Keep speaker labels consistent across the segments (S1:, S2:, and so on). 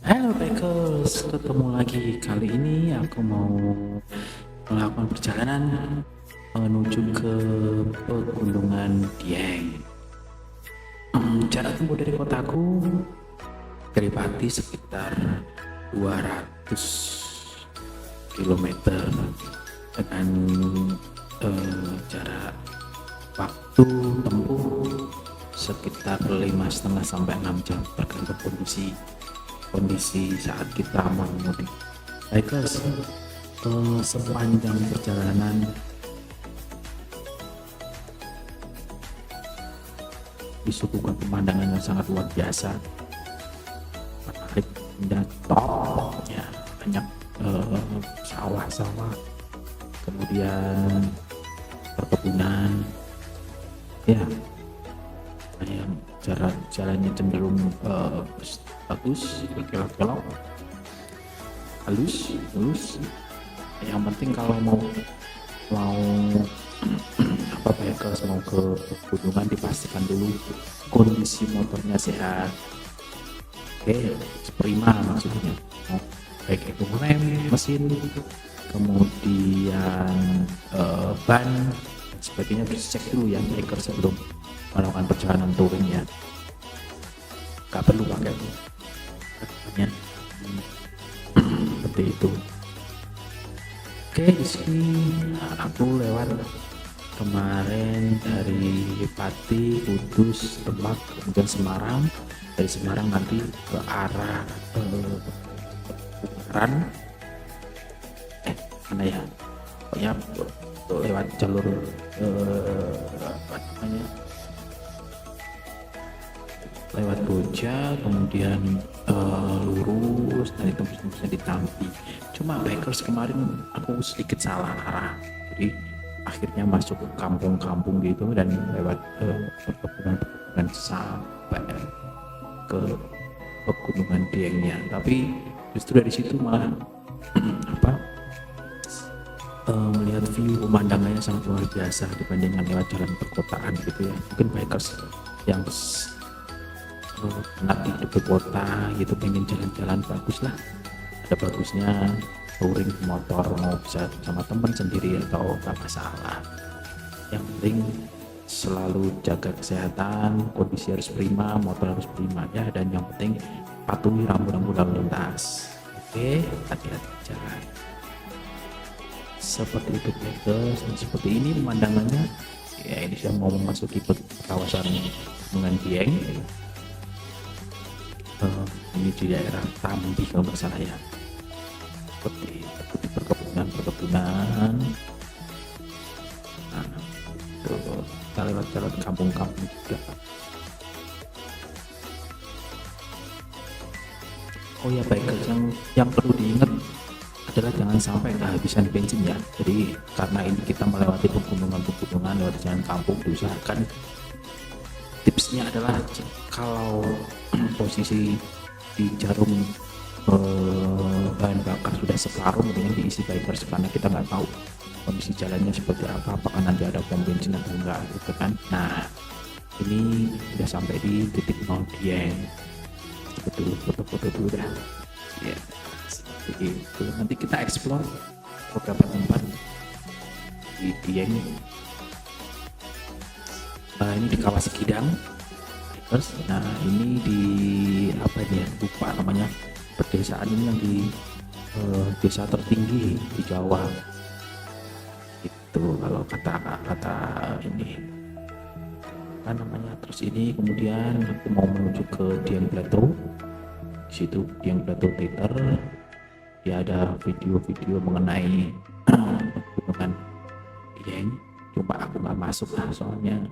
S1: Halo Bekers, ketemu lagi. Kali ini aku mau melakukan perjalanan menuju ke Pegunungan Dieng. Jarak tempuh dari kotaku dari Pati sekitar 200 kilometer dengan jarak waktu tempuh sekitar 5,5 sampai 6 jam tergantung kondisi saat kita mengemudi. Baikers, sepanjang perjalanan disuguhkan pemandangan yang sangat luar biasa, menarik dan top ya, banyak sawah-sawah, kemudian perkebunan ya, yang jalannya cenderung bagus, berkelok-kelok, halus. Yang penting kalau mau apa bikers mau ke pegunungan dipastikan dulu kondisi motornya sehat. Oke, prima maksudnya. Baik itu rem, mesin, kemudian ban, sebagainya harus cek dulu ya bikers sebelum melakukan perjalanan touring ya. Gak perlu pakai ya. Seperti itu. Oke, di sini aku lewat kemarin dari Pati, Kudus, Demak, kemudian Semarang. Dari Semarang nanti ke arah Ungaran. Mana ya? Pokoknya lewat jalur apa namanya? Lewat Boja, kemudian lurus dari tembus-tembusnya di Tampi. Cuma bikers kemarin aku sedikit salah arah, jadi akhirnya masuk ke kampung-kampung gitu dan lewat perkebunan sampai ke Pegunungan Diengnya. Tapi justru dari situ malah melihat view pemandangannya sangat luar biasa dibandingkan lewat jalan perkotaan gitu ya. Mungkin bikers yang anak di dekat kota gitu pengen jalan-jalan bagus lah, ada bagusnya touring motor, mau bisa sama teman sendiri atau gak masalah. Yang penting selalu jaga kesehatan, kondisi harus prima, motor harus prima ya, dan yang penting patuhi rambu-rambu lalu lintas. Oke, hati-hati jalan. Seperti itu guys, seperti ini pemandangannya ya. Ini sudah mau memasuki kawasan Pegunungan Dieng. Ini di daerah Tambi kalau nggak salah ya, seperti perkebunan. Nah, kita lewat jalan kampung-kampung juga. Oh ya bikers, yang perlu diingat adalah jangan sampai kehabisan bensin ya. Jadi karena ini kita melewati pegunungan lewat jalan kampung, diusahakan tipsnya adalah kalau posisi di jarum bahan bakar sudah separuh, mendingan diisi bikers karena kita nggak tahu kondisi jalannya seperti apa, apakah nanti ada pom bensin atau enggak gitu kan. Nah, ini udah sampai di titik 0 Dieng. Betul, foto-foto dulu dah ya, seperti itu. Nanti kita explore beberapa tempat di Dieng. Ini di kawasan Kidang. Terus, nah ini di apa ini ya, lupa namanya pedesaan ini yang di desa tertinggi di Jawa itu kalau kata ini apa namanya. Terus ini kemudian aku mau menuju ke Dieng Plateau. Di situ Dieng Plateau Theater dia ada video-video mengenai pegunungan Dieng, cuma aku nggak masuk lah soalnya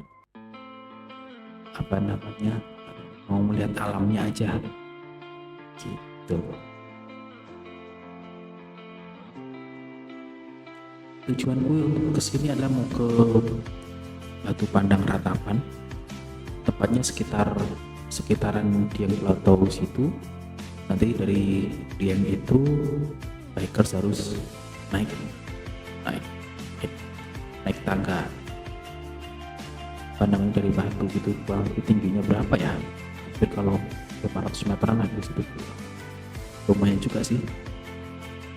S1: apa namanya, mau melihat alamnya aja gitu. Tujuanku untuk kesini adalah mau ke Batu Pandang Ratapan, tepatnya sekitaran Dieng Plateau situ. Nanti dari Dieng itu bikers harus naik tangga pandangan dari batu gitu, kurang lebih tingginya berapa ya, hampir kalau 500 meteran lah di situ. lumayan juga sih,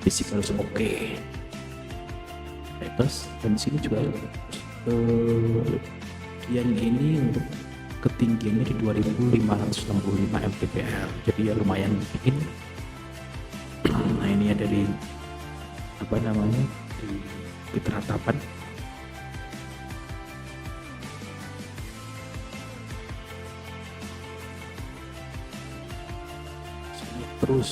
S1: fisik harus oke. Terus dan di sini juga yang ini untuk ketinggiannya di 2565 mdpl, jadi ya lumayan dingin. Nah ini ada di apa namanya, di bukit ratapan. Terus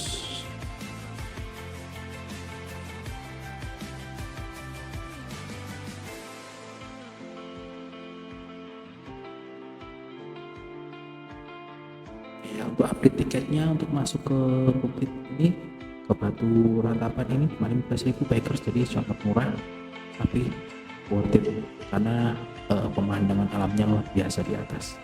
S1: ya, untuk update tiketnya untuk masuk ke bukit ini, ke batu ratapan ini cuma 15.000 bikers, jadi sangat murah tapi worth it karena pemandangan alamnya luar biasa di atas.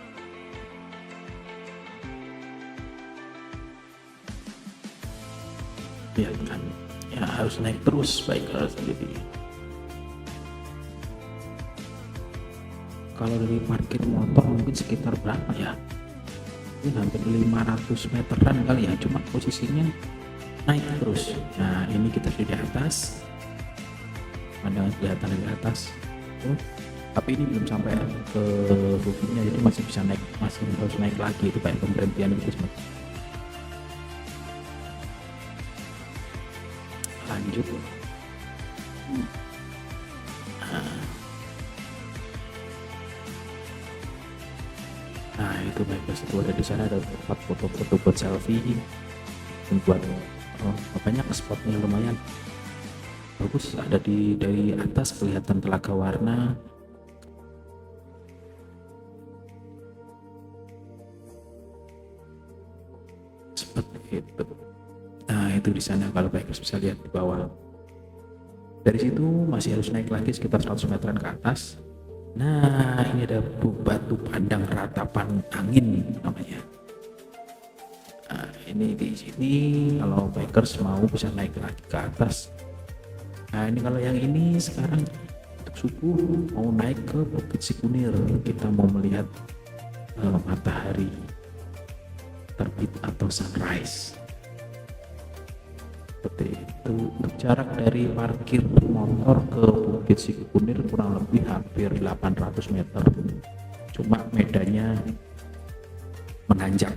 S1: Ya kan, ya harus naik terus bikers. Jadi kalau dari parkir motor mungkin sekitar berapa ya, ini hampir 500 meteran kali ya, cuma posisinya naik terus. Nah ini kita sudah di atas, pandangan kelihatan dari atas tuh, tapi ini belum sampai ke bukitnya, jadi masih bisa naik, masih harus naik lagi. Itu kayak pemberhentian itu semua. Lanjut. Nah itu baiklah, itu ada di sana ada tempat foto-foto buat selfie dan buat banyak spotnya, lumayan bagus. Ada di dari atas kelihatan Telaga Warna. Seperti itu. Nah itu di sana kalau bikers bisa lihat di bawah. Dari situ masih harus naik lagi sekitar 100 meteran ke atas. Nah ini ada batu pandang ratapan angin namanya. Nah ini di sini kalau bikers mau bisa naik lagi ke atas. Nah ini kalau yang ini sekarang untuk suku mau naik ke Bukit Sikunir, kita mau melihat matahari terbit atau sunrise. Seperti itu. Untuk jarak dari parkir motor ke Bukit Sikunir kurang lebih hampir 800 meter, cuma medannya menanjak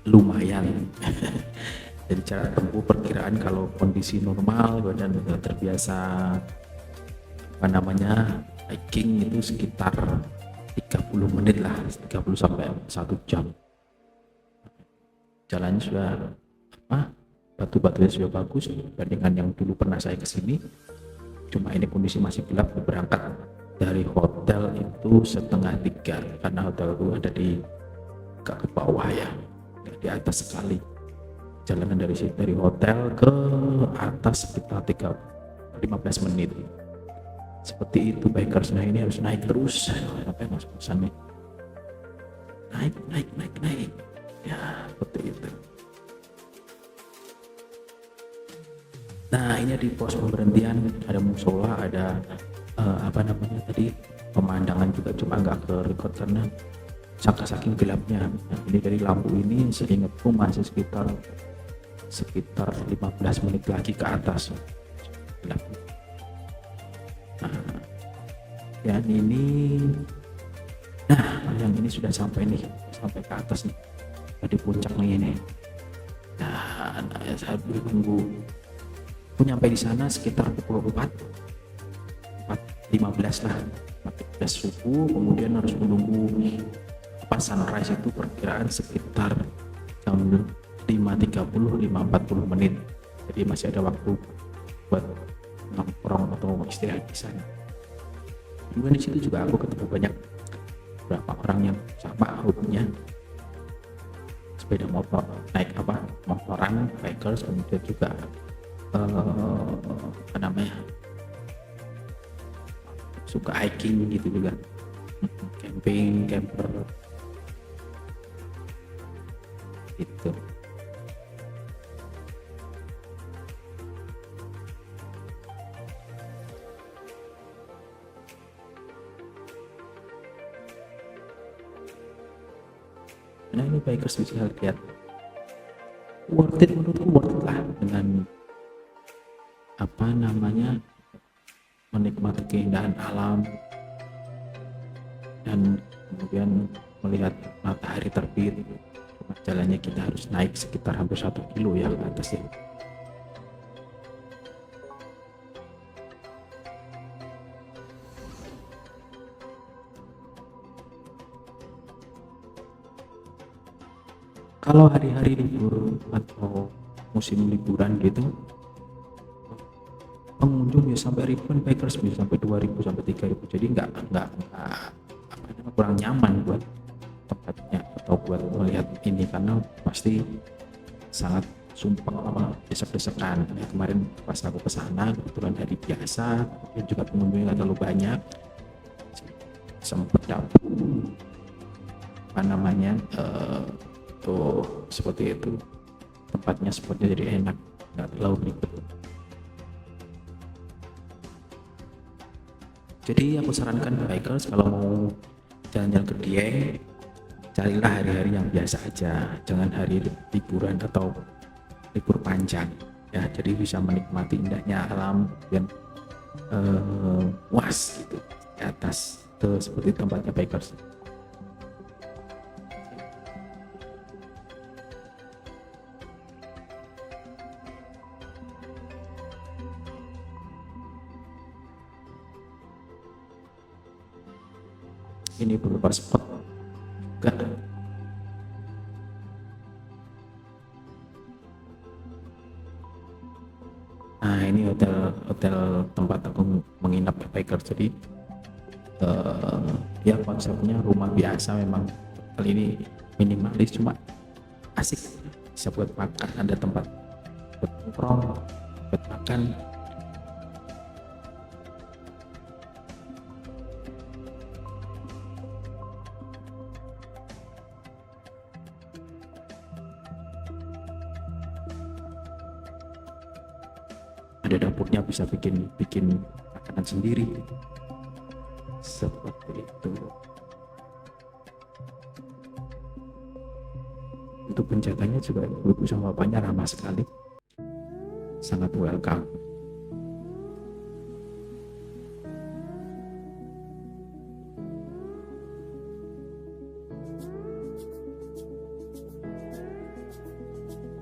S1: lumayan. Jadi jarak tempuh perkiraan kalau kondisi normal dan terbiasa apa namanya hiking itu sekitar 30 menit lah, 30 sampai 1 jam. Jalannya sudah batu-batunya sudah bagus dibandingkan yang dulu pernah saya kesini. Cuma ini kondisi masih gelap. Berangkat dari hotel itu 2:30 karena hotel itu ada di agak ke bawah ya, di atas sekali. Jalanan dari hotel ke atas sekitar 15 menit. Seperti itu bikers. Nah ini harus naik terus sampai mas-masan nih, naik ya, seperti itu. Nah ini di pos pemberhentian ada musola, ada apa namanya tadi, pemandangan juga, cuma nggak ke record karena saking gelapnya. Nah, ini dari lampu ini seingatku masih sekitar 15 menit lagi ke atas gelap. Nah yang ini, yang ini sudah sampai nih, sampai ke atas nih, di puncak nih ini. Nah saya menunggu. Aku nyampe di sana sekitar pukul 4:15 lah, 4:15 subuh. Kemudian harus menunggu pas sunrise itu perkiraan sekitar jam 5:30, 5:40 menit. Jadi masih ada waktu buat nongkrong atau istirahat di sana. Kemudian di situ juga aku ketemu banyak beberapa orang yang sama hobinya sepeda motor, naik motoran, bikers, kemudian juga apa namanya, suka hiking gitu juga, camping, camper gitu. Nah ini bikers bisa lihat worth it, menurutku worth it lah, dengan apa namanya, menikmati keindahan alam dan kemudian melihat matahari terbit. Jalannya kita harus naik sekitar hampir 1 kilo ya ke atas ya. Kalau hari-hari libur atau musim liburan gitu, pengunjung ya sampai ribuan, bikers bisa sampai 2.000 sampai 3.000, jadi nggak apa namanya, kurang nyaman buat tempatnya atau buat melihat ini, karena pasti sangat sumpah apa desek-desekan ya. Kemarin pas aku kesana kebetulan hari biasa dan juga pengunjungnya nggak terlalu banyak, sempat dapet apa namanya tuh seperti itu, tempatnya spotnya jadi enak, nggak terlalu ribet. Jadi aku sarankan ke bikers kalau mau jalan-jalan ke Dieng, carilah hari-hari yang biasa aja, jangan hari liburan atau libur panjang ya, jadi bisa menikmati indahnya alam dan puas gitu di atas tuh, seperti tempatnya bikers. Ini beberapa spot enggak. Nah ini hotel tempat aku menginap di bikers, jadi ya konsepnya rumah biasa memang, kali ini minimalis cuma asik, bisa buat makan, ada tempat buat nongkrong, buat makan. Ada dapurnya, bisa bikin makanan sendiri seperti itu. Untuk penjaganya juga ibu sama bapaknya ramah sekali, sangat welcome.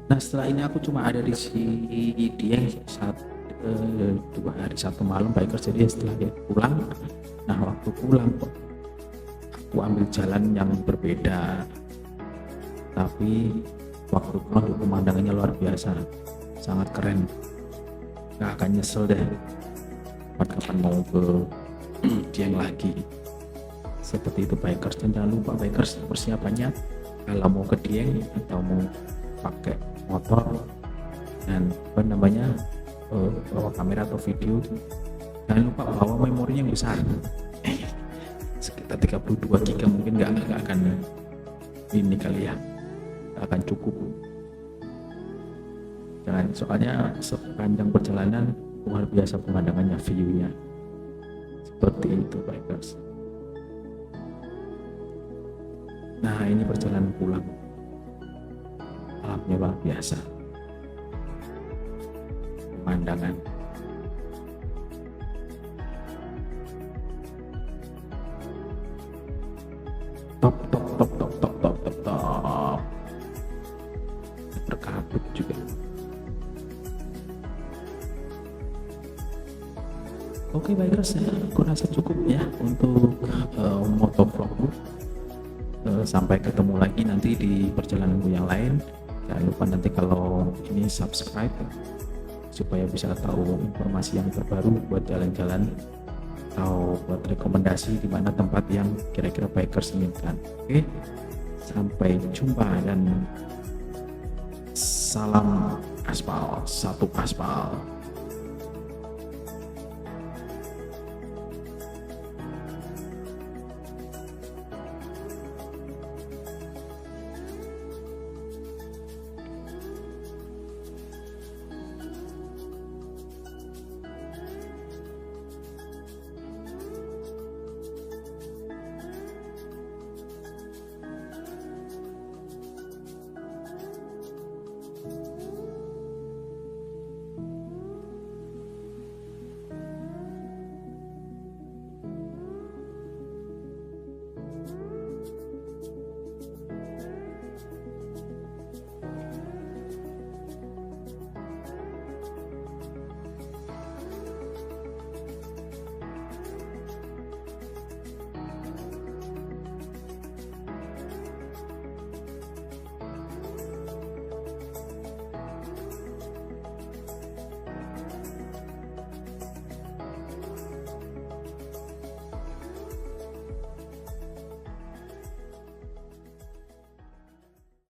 S1: Nah setelah ini aku cuma ada di Dieng 2 hari 1 malam bikers, jadi setelah dia pulang, nah waktu pulang aku ambil jalan yang berbeda, tapi waktu pulang pemandangannya luar biasa, sangat keren, gak akan nyesel deh kapan mau ke Dieng lagi. Seperti itu bikers, dan jangan lupa bikers persiapannya kalau mau ke Dieng atau mau pakai motor dan apa namanya bawa kamera atau video, jangan lupa bawa memorinya yang besar, sekitar 32 GB mungkin nggak akan ini kali ya, nggak akan cukup. Jangan, soalnya sepanjang perjalanan luar biasa pemandangannya, view-nya seperti itu bikers. Nah ini perjalanan pulang, alamnya luar biasa, pemandangan. Top berkabut juga. Oke bikers, aku rasa cukup ya untuk motovlogku. Sampai ketemu lagi nanti di perjalananku yang lain. Jangan lupa nanti kalau ini subscribe supaya bisa tahu informasi yang terbaru buat jalan-jalan atau buat rekomendasi di mana tempat yang kira-kira bikers inginkan. Oke, sampai jumpa dan salam aspal, satu aspal.